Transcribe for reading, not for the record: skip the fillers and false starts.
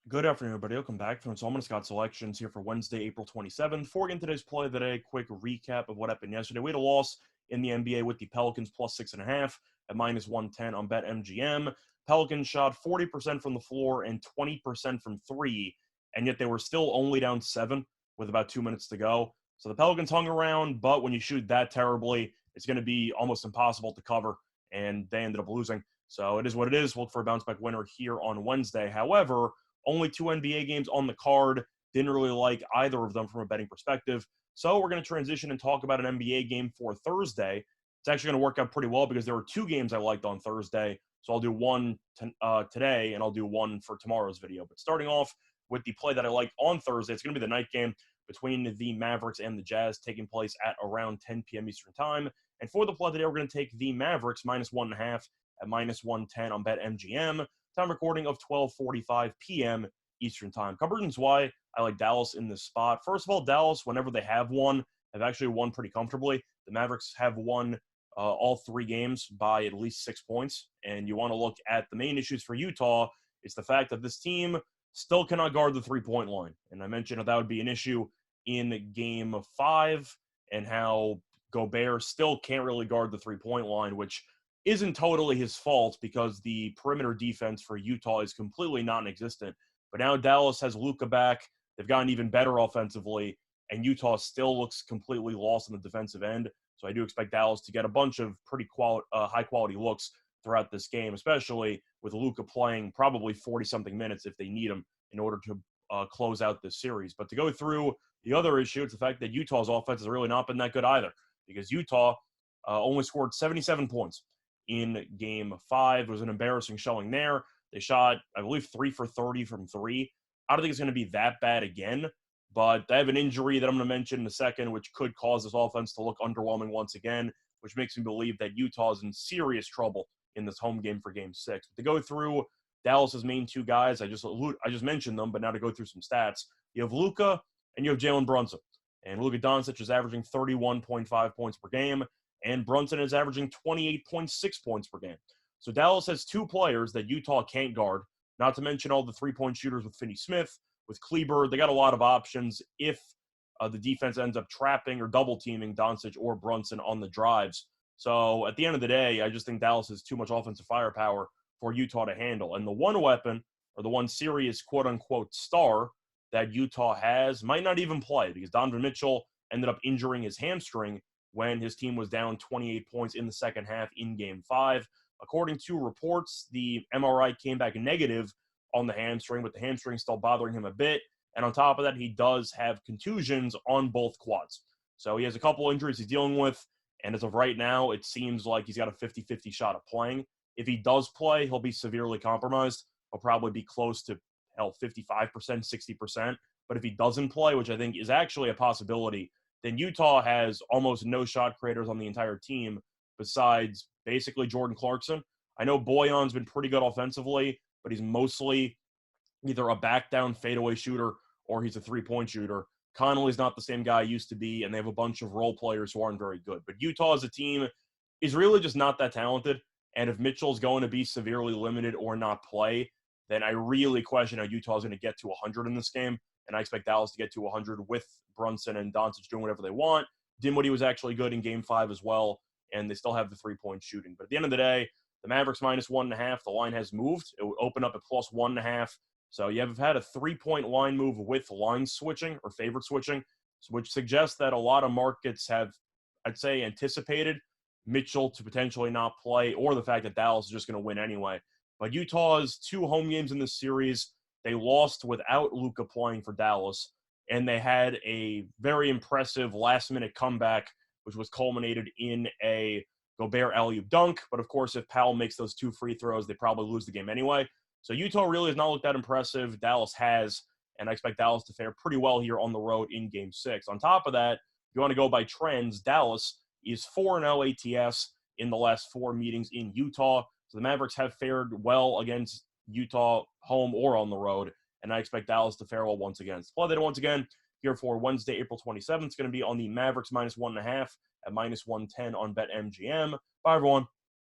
Good afternoon, everybody. Welcome back from Solomon Scott Selections here for Wednesday, April 27th. For again today's play of the day, quick recap of what happened yesterday. We had a loss in the NBA with the Pelicans plus 6.5 at minus 110 on BetMGM. Pelicans shot 40% from the floor and 20% from three, and yet they were still only down seven with about 2 minutes to go. So the Pelicans hung around, but when you shoot that terribly, it's going to be almost impossible to cover, and they ended up losing. So it is what it is. We'll look for a bounce back winner here on Wednesday. However, only two NBA games on the card. Didn't really like either of them from a betting perspective. So we're going to transition and talk about an NBA game for Thursday. It's actually going to work out pretty well because there were two games I liked on Thursday. So I'll do one today and I'll do one for tomorrow's video. But starting off with the play that I like on Thursday, it's going to be the night game between the Mavericks and the Jazz, taking place at around 10 p.m. Eastern Time. And for the play today, we're going to take the Mavericks minus 1.5 at minus 110 on BetMGM. Time recording of 12:45 p.m. Eastern Time. Couple reasons why I like Dallas in this spot. First of all, Dallas, whenever they have won, have actually won pretty comfortably. The Mavericks have won all three games by at least 6 points. And you want to look at the main issues for Utah. It's the fact that this team still cannot guard the three-point line. And I mentioned that would be an issue in game 5 and how Gobert still can't really guard the three-point line, which isn't totally his fault because the perimeter defense for Utah is completely non-existent. But now Dallas has Luka back. They've gotten even better offensively, and Utah still looks completely lost on the defensive end. So I do expect Dallas to get a bunch of pretty high-quality looks throughout this game, especially with Luka playing probably 40-something minutes if they need him in order to close out this series. But to go through the other issue, it's the fact that Utah's offense has really not been that good either because Utah only scored 77 points in game 5. It was an embarrassing showing there. They shot, I believe, 3 for 30 from three. I don't think it's going to be that bad again, but they have an injury that I'm going to mention in a second, which could cause this offense to look underwhelming once again, which makes me believe that Utah is in serious trouble in this home game for game 6. But to go through Dallas's main two guys, I just mentioned them, but now to go through some stats, you have Luka and you have Jalen Brunson. And Luka Doncic is averaging 31.5 points per game, and Brunson is averaging 28.6 points per game. So Dallas has two players that Utah can't guard, not to mention all the three-point shooters with Finney-Smith, with Kleber. They got a lot of options if the defense ends up trapping or double-teaming Doncic or Brunson on the drives. So at the end of the day, I just think Dallas has too much offensive firepower for Utah to handle. And the one weapon, or the one serious quote-unquote star that Utah has might not even play because Donovan Mitchell ended up injuring his hamstring when his team was down 28 points in the second half in game 5. According to reports, the MRI came back negative on the hamstring, but the hamstring still bothering him a bit. And on top of that, he does have contusions on both quads. So he has a couple injuries he's dealing with. And as of right now, it seems like he's got a 50-50 shot of playing. If he does play, he'll be severely compromised. He'll probably be close to 55%, 60%. But if he doesn't play, which I think is actually a possibility, then Utah has almost no shot creators on the entire team besides basically Jordan Clarkson. I know Boyan's been pretty good offensively, but he's mostly either a back down fadeaway shooter or he's a three-point shooter. Connolly's not the same guy he used to be, and they have a bunch of role players who aren't very good. But Utah as a team is really just not that talented, and if Mitchell's going to be severely limited or not play, then I really question how Utah is going to get to 100 in this game, and I expect Dallas to get to 100 with Brunson and Doncic doing whatever they want. Dinwiddie was actually good in Game 5 as well, and they still have the three-point shooting. But at the end of the day, the Mavericks minus 1.5, the line has moved. It will open up at plus 1.5. So you have had a three-point line move with line switching or favorite switching, which suggests that a lot of markets have, I'd say, anticipated Mitchell to potentially not play or the fact that Dallas is just going to win anyway. But Utah's two home games in this series, they lost without Luka playing for Dallas, and they had a very impressive last-minute comeback, which was culminated in a Gobert alley-oop dunk. But, of course, if Powell makes those two free throws, they probably lose the game anyway. So Utah really has not looked that impressive. Dallas has, and I expect Dallas to fare pretty well here on the road in Game 6. On top of that, if you want to go by trends, Dallas is 4-0 ATS in the last 4 meetings in Utah. So the Mavericks have fared well against Utah, home or on the road, and I expect Dallas to fare well once again. So play that once again here for Wednesday, April 27th. It's going to be on the Mavericks minus 1.5 at minus 110 on BetMGM. Bye, everyone.